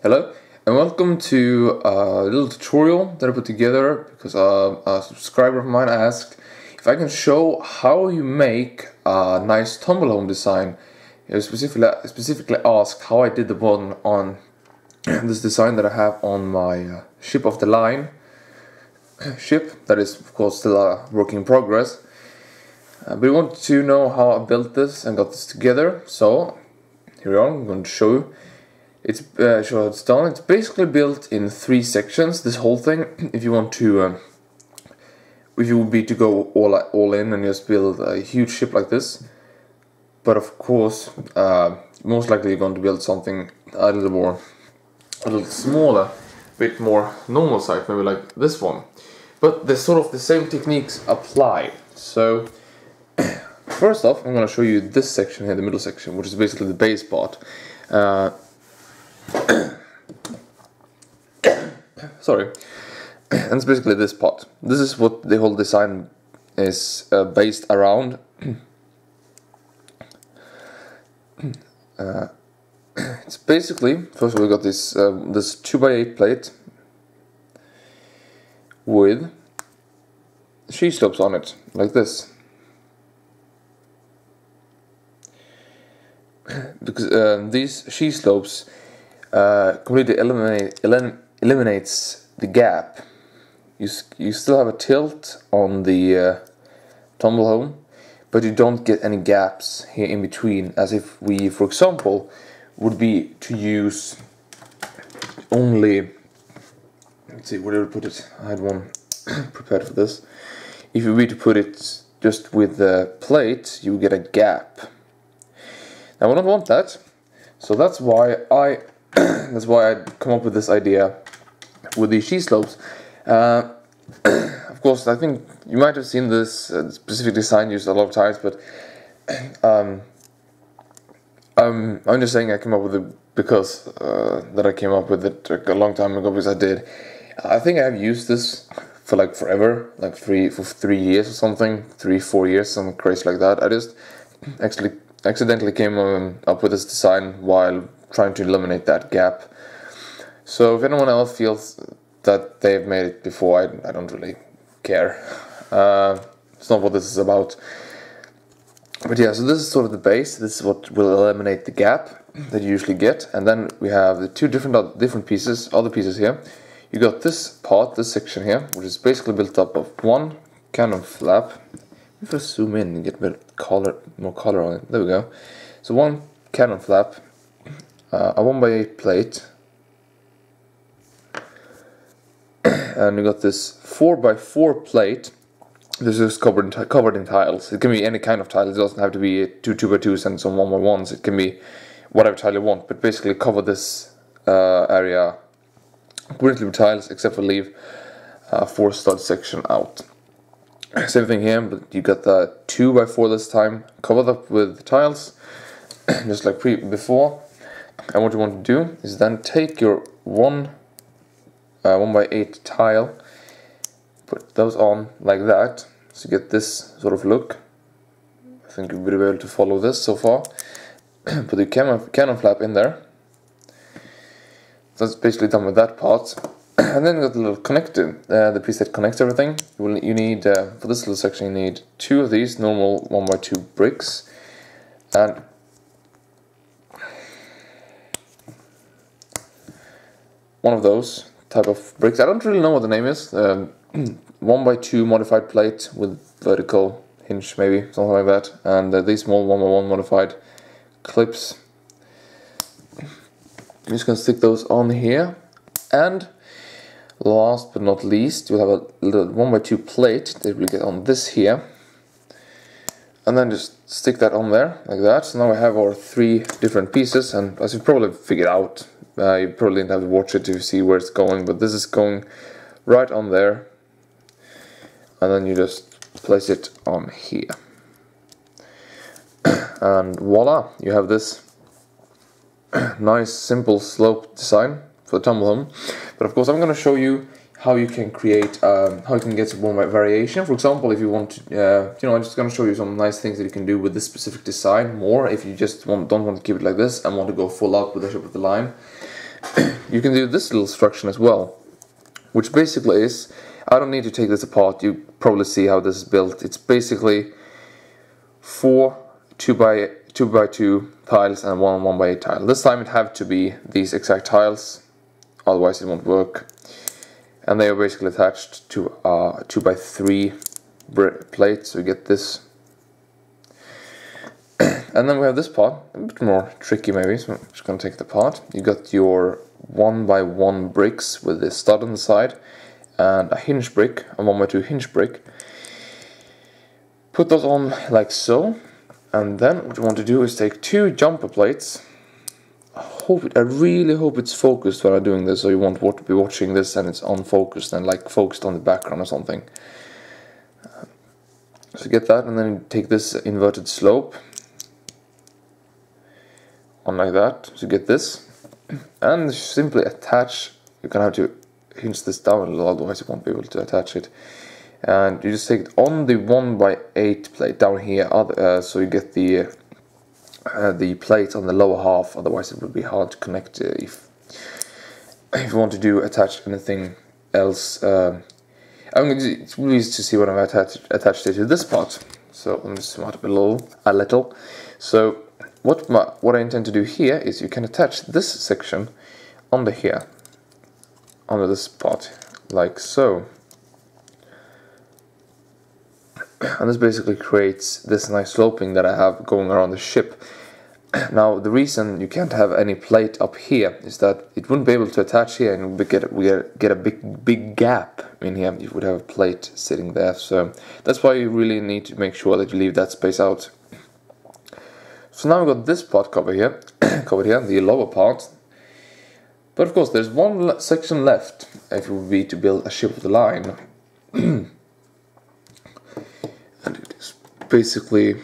Hello and welcome to a little tutorial that I put together because a subscriber of mine asked if I can show how you make a nice Tumblehome design. He specifically asked how I did the one on this design that I have on my ship of the line ship that is of course still a work in progress. But we want to know how I built this and got this together, so here we are. I'm going to show you. It's show how it's done. It's basically built in 3 sections. This whole thing, if you want to, if you would be to go all in and just build a huge ship like this. But of course, most likely you're going to build something a little smaller, bit more normal size, maybe like this one. But there's sort of the same techniques apply. So first off, I'm going to show you this section here, the middle section, which is basically the base part. Sorry, and it's basically this part. This is what the whole design is based around. It's basically, first of all, we got this this 2x8 plate with sheet slopes on it, like this. Because these sheet slopes completely eliminates the gap. You still have a tilt on the Tumblehome, but you don't get any gaps here in between, as if we, for example, would be to use only, let's see, where did I put it? I had one prepared for this. If you were to put it just with the plate, you would get a gap. Now I don't want that, so that's why I come up with this idea with these sheet slopes. Of course, I think you might have seen this specific design used a lot of times, but I'm just saying I came up with it because that I came up with it a long time ago, because I did. I think I've used this for like forever, like 3 years or something, 3-4 years, something crazy like that. I just actually accidentally came up with this design while trying to eliminate that gap. So if anyone else feels that they've made it before, I don't really care. It's not what this is about. But yeah, so this is sort of the base. This is what will eliminate the gap that you usually get. And then we have the two different pieces, other pieces here. You got this part, this section here, which is basically built up of one cannon flap. If I zoom in and get a bit more color on it, there we go. So one cannon flap, a 1x8 plate, and you got this 4x4 plate. This is covered in tiles. It can be any kind of tile. It doesn't have to be 2 2x2s and some 1x1s. It can be whatever tile you want, but basically cover this area completely with tiles, except for leave a 4-stud section out. Same thing here, but you got the 2x4 this time, covered up with tiles, just like before. And what you want to do is then take your 1x8 tile, put those on like that, so you get this sort of look. I think you'll be able to follow this so far. Put the cannon flap in there. So that's basically done with that part. And then you got the little connector, the piece that connects everything. You need, for this little section, you need 2 of these normal 1x2 bricks, and one of those type of bricks. I don't really know what the name is. 1x2 modified plate with vertical hinge, maybe something like that, and these small 1x1 modified clips. I'm just gonna stick those on here, and last but not least, you'll have a little 1x2 plate that will get on this here, and then just stick that on there like that. So now we have our 3 different pieces, and as you probably figured out, you probably didn't have to watch it to see where it's going, but this is going right on there, and then you just place it on here, and voila, you have this nice simple slope design for the Tumblehome. But of course I'm going to show you how you can create, how you can get some more variation. For example, if you want to, I'm just going to show you some nice things that you can do with this specific design more, if you just don't want to keep it like this and want to go full out with the ship of the line. you can do this little instruction as well, which basically is, I don't need to take this apart, you probably see how this is built. It's basically 4 2x2 tiles and 1 1x8 tile. This time it have to be these exact tiles, otherwise it won't work. And they are basically attached to a 2x3 plate, so you get this. And then we have this part, a bit more tricky maybe, so I'm just going to take it apart. You got your 1x1 bricks with this stud on the side, and a hinge brick, a 1x2 hinge brick. Put those on like so, and then what you want to do is take 2 jumper plates. I really hope it's focused when I'm doing this, so you won't be watching this and it's unfocused and like focused on the background or something. So get that, and then you take this inverted slope on like that, so you get this, and simply attach. You're gonna have to hinge this down a little, otherwise you won't be able to attach it. And you just take it on the 1x8 plate down here, so you get the plate on the lower half, otherwise it would be hard to connect if you want to attach anything else. It's really easy to see when I've attached it to this part. So let me zoom out a little. So what I intend to do here is you can attach this section under here, under this part, like so. And this basically creates this nice sloping that I have going around the ship. Now the reason you can't have any plate up here is that it wouldn't be able to attach here, and we get a big gap in here. You would have a plate sitting there, so that's why you really need to make sure that you leave that space out. So now we've got this part covered here, the lower part. But of course there's one section left if it would be to build a ship of the line. And it is basically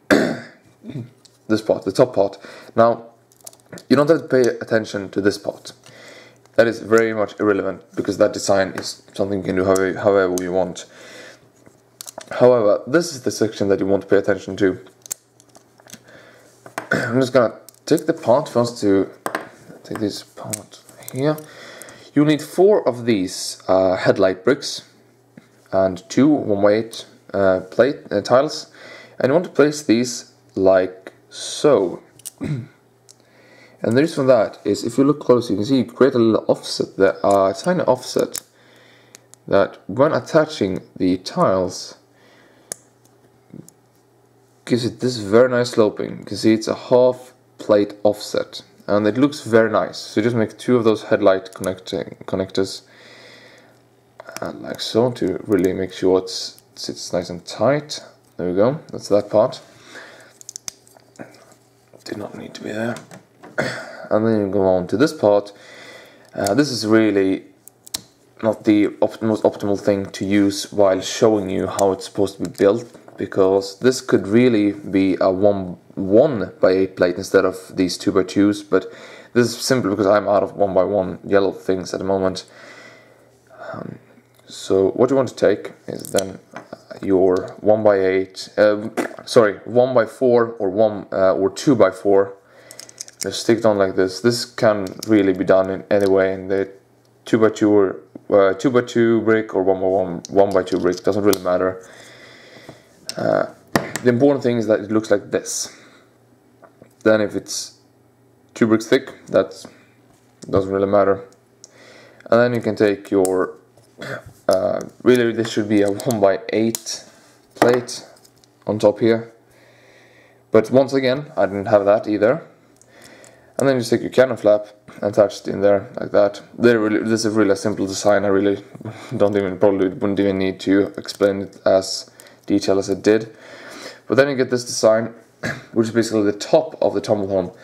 this part, the top part. Now, you don't have to pay attention to this part. That is very much irrelevant, because that design is something you can do however you want. However, this is the section that you want to pay attention to. I'm just gonna take the part first to take this part here. You'll need 4 of these headlight bricks and 2 1x8 tiles, and you want to place these like so. And the reason for that is, if you look closely, you can see you create a little offset there, a tiny offset, that when attaching the tiles gives it this very nice sloping. You can see it's a half plate offset, and it looks very nice. So just make 2 of those headlight connectors, like so, to really make sure it sits nice and tight. There we go, that's that part. Did not need to be there. And then you go on to this part. This is really not the most optimal thing to use while showing you how it's supposed to be built, because this could really be a 1x8 plate instead of these 2x2s, but this is simply because I'm out of 1x1 yellow things at the moment. So what you want to take is then your 1x8, 1x4 or 2x4. Just stick it on like this. This can really be done in any way, in the 2x2 or 2x2 brick or 1x2 brick, doesn't really matter. The important thing is that it looks like this. Then if it's 2 bricks thick, that doesn't really matter. And then you can take your really this should be a 1x8 plate on top here, but once again I didn't have that either. And then you just take your cannon flap and attach it in there like that. This is really a simple design. I really probably wouldn't even need to explain it as detailed as it did. But then you get this design, which is basically the top of the Tumblehome.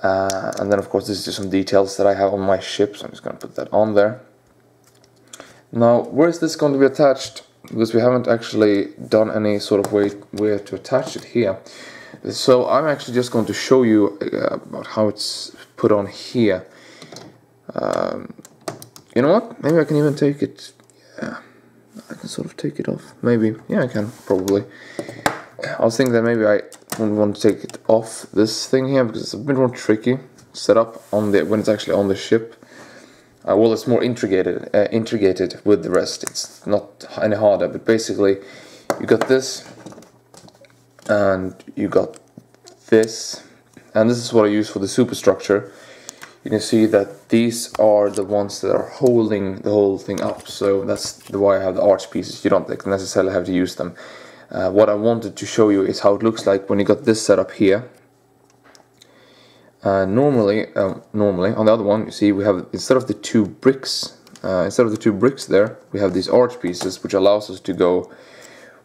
And then of course this is just some details that I have on my ship, so I'm just going to put that on there. Now, where is this going to be attached? Because we haven't actually done any sort of way to attach it here. So I'm actually just going to show you about how it's put on here. You know what? Maybe I can even take it. Yeah, I can sort of take it off. Maybe. Yeah, I can, probably. I was thinking that maybe I wouldn't want to take it off this thing here, because it's a bit more tricky. set up on the when it's actually on the ship. Well, it's more integrated with the rest. It's not any harder, but basically you got this and you got this, and this is what I use for the superstructure. You can see that these are the ones that are holding the whole thing up, so that's why I have the arch pieces. You don't necessarily have to use them. What I wanted to show you is how it looks like when you got this set up here. Normally on the other one, you see we have, instead of the two bricks there, we have these arch pieces, which allows us to go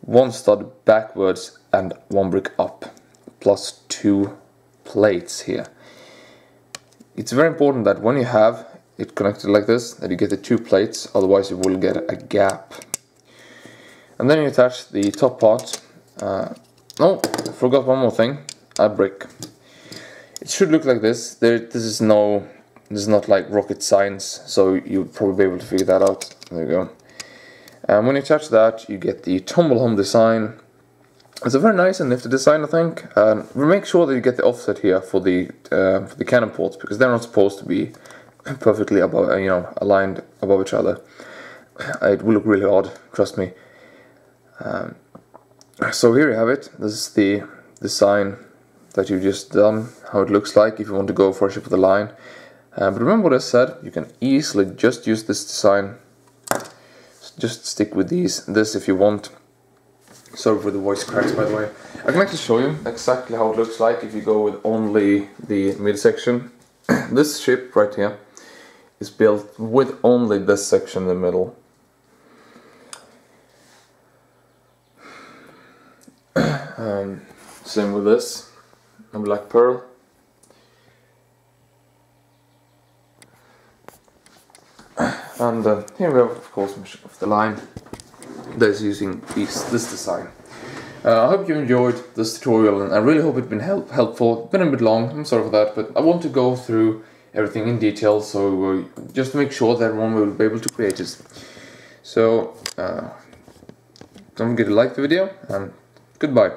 one stud backwards and one brick up, plus 2 plates here. It's very important that when you have it connected like this, that you get the 2 plates, otherwise you will get a gap. And then you attach the top part. No, I forgot one more thing, a brick. It should look like this. This is not like rocket science, so you'll probably be able to figure that out. There you go. And when you attach that, you get the Tumblehome design. It's a very nice and nifty design, I think. Make sure that you get the offset here for the cannon ports, because they're not supposed to be perfectly above, aligned above each other. It will look really odd, trust me. So here you have it. This is the design that you've just done, how it looks like if you want to go for a ship with a line. But remember what I said, you can easily just use this design. Just stick with this if you want. Sorry for the voice cracks, by the way. I can actually show you exactly how it looks like if you go with only the midsection. This ship right here is built with only this section in the middle. Same with this, a black pearl. And here we have, of course, the line that is using this design. I hope you enjoyed this tutorial, and I really hope it's been helpful. It's been a bit long, I'm sorry for that, but I want to go through everything in detail, so just to make sure that everyone will be able to create this. So, don't forget to like the video, and goodbye.